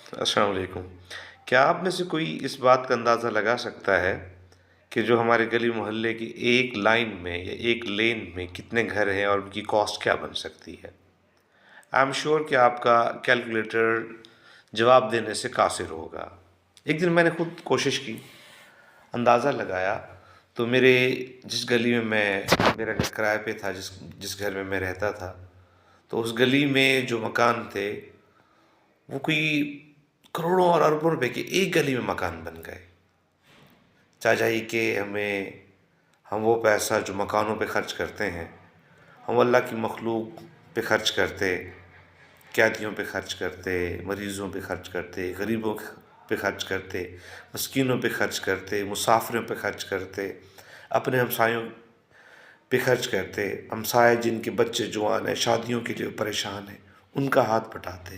السلام علیکم۔ کیا آپ میں سے کوئی اس بات کا اندازہ لگا سکتا ہے کہ جو ہمارے گلی محلے کی ایک لائن میں یا ایک لین میں کتنے گھر ہیں اور ان کی کاسٹ کیا بن سکتی ہے؟ آئی ایم شیور کہ آپ کا کیلکولیٹر جواب دینے سے قاصر ہوگا۔ ایک دن میں نے خود کوشش کی، اندازہ لگایا، تو جس گلی میں میرا گھر کرائے پہ تھا، جس گھر میں رہتا تھا، تو اس گلی میں جو مکان تھے وہ کوئی کروڑوں اور اربوں روپے کے ایک گلی میں مکان بن گئے۔ چاہیے کہ ہم وہ پیسہ جو مکانوں پہ خرچ کرتے ہیں، ہم اللہ کی مخلوق پہ خرچ کرتے، قیدیوں پہ خرچ کرتے، مریضوں پہ خرچ کرتے، غریبوں پہ خرچ کرتے، مسکینوں پہ خرچ کرتے، مسافروں پہ خرچ کرتے، اپنے ہمسایوں پہ خرچ کرتے، ہمسائے جن کے بچے جوان ہیں، شادیوں کے لیے پریشان ہیں، ان کا ہاتھ بٹاتے۔